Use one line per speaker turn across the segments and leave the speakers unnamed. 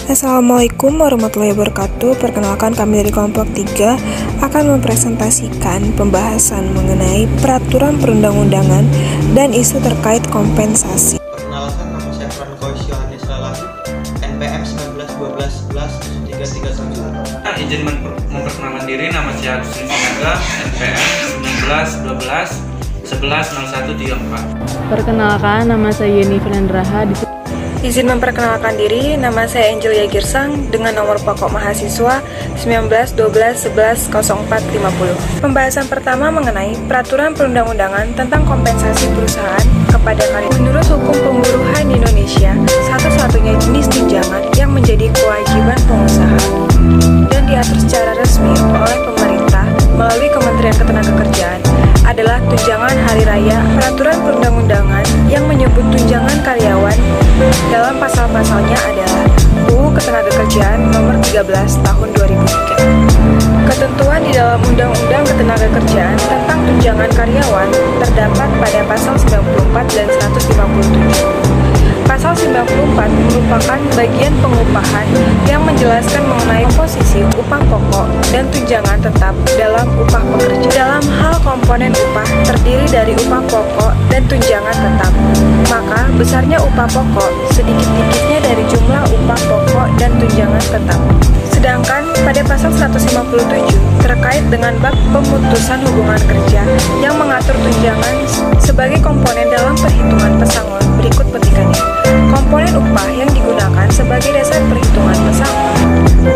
Assalamualaikum warahmatullahi wabarakatuh. Perkenalkan, kami dari kelompok 3 akan mempresentasikan pembahasan mengenai peraturan perundang-undangan dan isu terkait kompensasi.
Perkenalkan, nama saya Frankois Yohanes Lalahib, NPM 191211-331.
Izin memperkenalkan diri, nama saya Agustin Sinaga, NPM 191211-110134.
Perkenalkan, nama saya Yeni Filandraha.
Izin memperkenalkan diri, nama saya Angel Yagirsang dengan nomor pokok mahasiswa 1912110450. Pembahasan pertama mengenai peraturan perundang-undangan tentang kompensasi perusahaan kepada karyawan. Menurut hukum pemburuhan di Indonesia, satu-satunya jenis tunjangan yang menjadi kewajiban pengusaha dan diatur secara resmi oleh pemerintah melalui Kementerian Ketenagakerjaan adalah tunjangan hari raya. Peraturan perundang-undangan yang menyebut tunjangan karyawan dalam pasal-pasalnya adalah UU Ketenagakerjaan Nomor 13 Tahun 2003. Ketentuan di dalam Undang-Undang Ketenagakerjaan tentang tunjangan karyawan terdapat pada pasal 94 dan 157. Pasal 94 merupakan bagian pengupahan yang menjelaskan mengenai komposisi upah pokok dan tunjangan tetap dalam upah pekerja. Dalam hal komponen upah terdiri dari upah pokok dan tunjangan tetap, maka besarnya upah pokok sedikit-dikitnya dari jumlah upah pokok dan tunjangan tetap. Sedangkan pada pasal 157 terkait dengan bab pemutusan hubungan kerja yang mengatur tunjangan sebagai komponen dalam perhitungan pesangon, berikut petikannya. Komponen upah yang digunakan sebagai dasar perhitungan pesangon,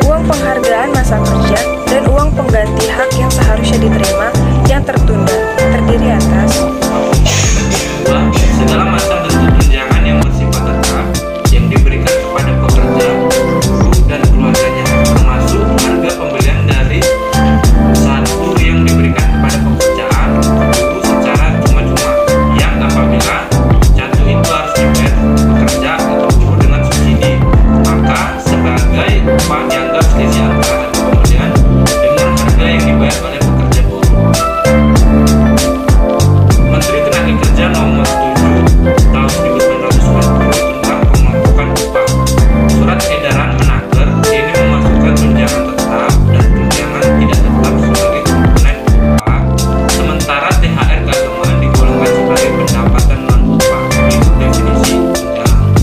uang penghargaan masa kerja, dan uang pengganti hak yang seharusnya diterima yang tertunda terdiri atas
segala macam bentuk tunjangan yang bersifat tetap yang diberikan kepada pekerja, buruh, dan keluarganya, termasuk harga pembelian dari satu yang diberikan kepada pekerjaan buruh secara cuma-cuma, yang apabila satu itu harus dibayar pekerja atau buruh dengan subsidi, maka sebagai upah dianggap selisih antara harga pembelian dengan harga yang dibayar oleh pekerja buruh. Menteri Tenaga Kerja Nomor 7 Tahun 1990 tentang pemangkukan upah. Surat edaran Menaker ini memasukkan tunjangan tetap dan tunjangan tidak tetap sebagai komponen upah, sementara THR keagamaan digolongkan sebagai pendapatan non-upah. Berikut definisi tunjangan.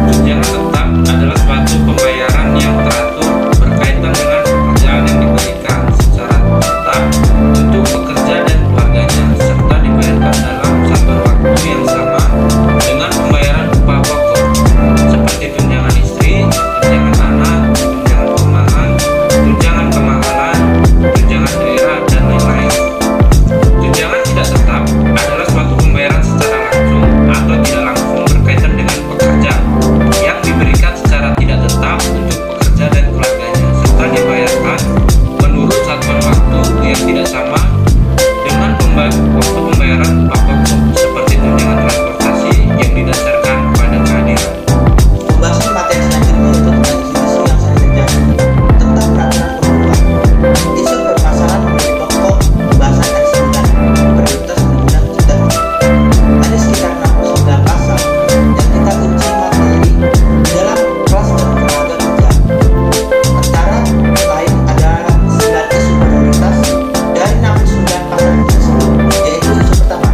Tunjangan tetap adalah suatu pembayaran yang teratur berkaitan dengan pekerjaan yang diberikan secara tetap untuk pekerja dan keluarganya, serta dibayarkan dalam satuan waktu yang sama dengan pembayaran upah pokok, seperti tunjangan istri, tunjangan anak, tunjangan perumahan, tunjangan kemahalan, tunjangan daerah, dan lain-lain. Tunjangan tidak tetap adalah suatu pembayaran secara langsung atau tidak langsung berkaitan dengan pekerja yang diberikan secara tidak tetap untuk pekerja dan keluarganya, serta dibayarkan menurut satuan waktu yang tidak sama dengan waktu pembayaran upah pokok, seperti tunjangan transportasi yang didasarkan pada kehadiran.
Pembahasan materi selanjutnya yaitu tentang isu-isu yang sering terjadi tentang peraturan perundang-undangan. Isu permasalahan menjadi pokok pembahasan R9 prioritas undang-undang cipta kerja. Ada sekitar 69 pasal yang kita uji materi dalam kelas dan tenaga kerja. Antara lain ada 9 isu prioritas dari 69 pasal tersebut, yaitu isu pertama.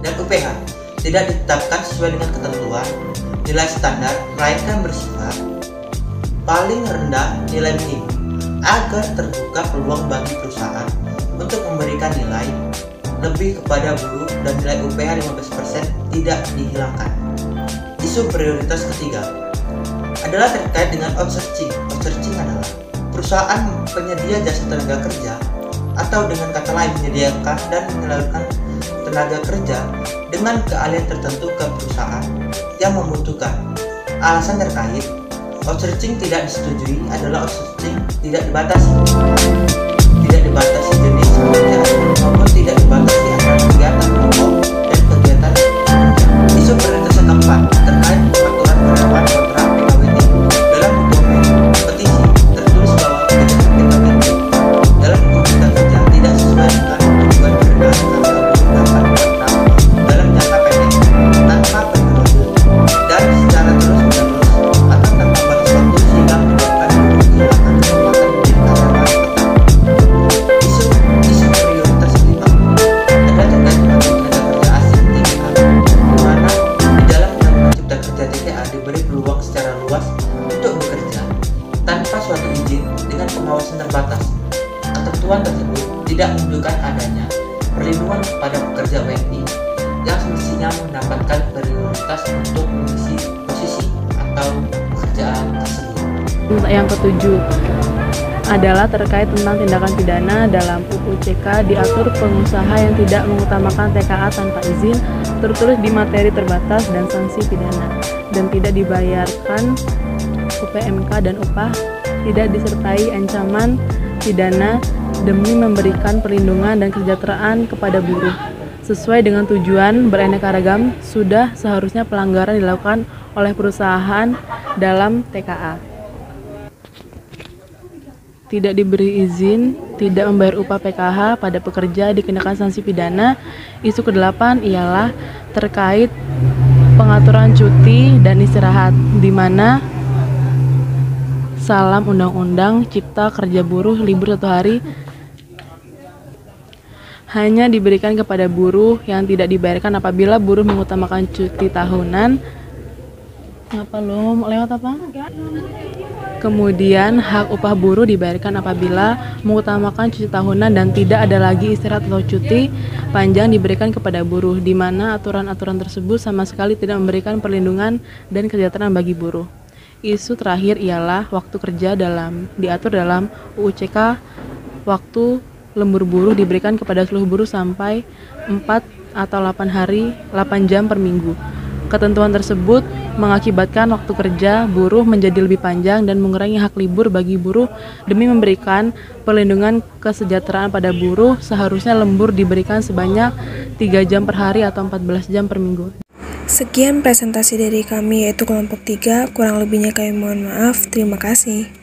Dan UPH tidak ditetapkan sesuai dengan ketentuan nilai standar, melainkan bersifat paling rendah nilai minimum agar terbuka peluang bagi perusahaan untuk memberikan nilai lebih kepada buruh dan nilai UPH 15% tidak dihilangkan. Isu prioritas ketiga adalah terkait dengan outsourcing. Outsourcing adalah perusahaan penyedia jasa tenaga kerja atau dengan kata lain menyediakan dan menyalurkan tenaga kerja dengan keahlian tertentu ke perusahaan yang membutuhkan. Alasan terkait outsourcing tidak disetujui adalah outsourcing tidak dibatasi jenis pekerjaan maupun tidak dibatasi antara kegiatan pokok dan kegiatan kerja. Isu prioritas keempat terkait pengaturan karyawan kontrak PKWT. Dalam dokumen petisi tertulis bahwa kebijakan PKWT dalam Undang Cipta Kerja tidak sesuai dengan tujuan perbedaan antara dapat kontrak dalam jangka pendek tanpa periode dan secara terus-menerus atau tanpa batas waktu sehingga menyebabkan kehilangan kesempatan menjadi karyawan tetap. Isu prioritas kelima adalah terkait dengan tenaga kerja asing TKA, di mana di dalam Undang-Undang Cipta Kerja TKA diberi peluang secara luas untuk bekerja tanpa suatu izin dengan pengawasan terbatas. Ketentuan tersebut tidak menunjukkan adanya perlindungan kepada pekerja WNI yang semestinya mendapatkan prioritas untuk mengisi posisi atau pekerjaan tersebut.
Yang ketujuh adalah terkait tentang tindakan pidana. Dalam UU CK diatur pengusaha yang tidak mengutamakan TKA tanpa izin tertulis di materi terbatas dan sanksi pidana, dan tidak dibayarkan UPMK dan upah, tidak disertai ancaman pidana demi memberikan perlindungan dan kesejahteraan kepada buruh. Sesuai dengan tujuan beraneka ragam, sudah seharusnya pelanggaran dilakukan oleh perusahaan dalam TKA. Tidak diberi izin, tidak membayar upah PKH pada pekerja dikenakan sanksi pidana. Isu ke-8 ialah terkait pengaturan cuti dan istirahat, di mana dalam Undang-Undang Cipta Kerja Buruh libur 1 hari hanya diberikan kepada buruh yang tidak dibayarkan apabila buruh mengutamakan cuti tahunan. Kemudian hak upah buruh dibayarkan apabila mengutamakan cuti tahunan dan tidak ada lagi istirahat atau cuti panjang diberikan kepada buruh, di mana aturan-aturan tersebut sama sekali tidak memberikan perlindungan dan kesejahteraan bagi buruh. Isu terakhir ialah waktu kerja diatur dalam UU CK. Waktu lembur buruh diberikan kepada seluruh buruh sampai 4 atau 8 jam per minggu. Ketentuan tersebut mengakibatkan waktu kerja buruh menjadi lebih panjang dan mengurangi hak libur bagi buruh. Demi memberikan perlindungan kesejahteraan pada buruh, seharusnya lembur diberikan sebanyak 3 jam per hari atau 14 jam per minggu.
Sekian presentasi dari kami, yaitu kelompok 3. Kurang lebihnya kami mohon maaf. Terima kasih.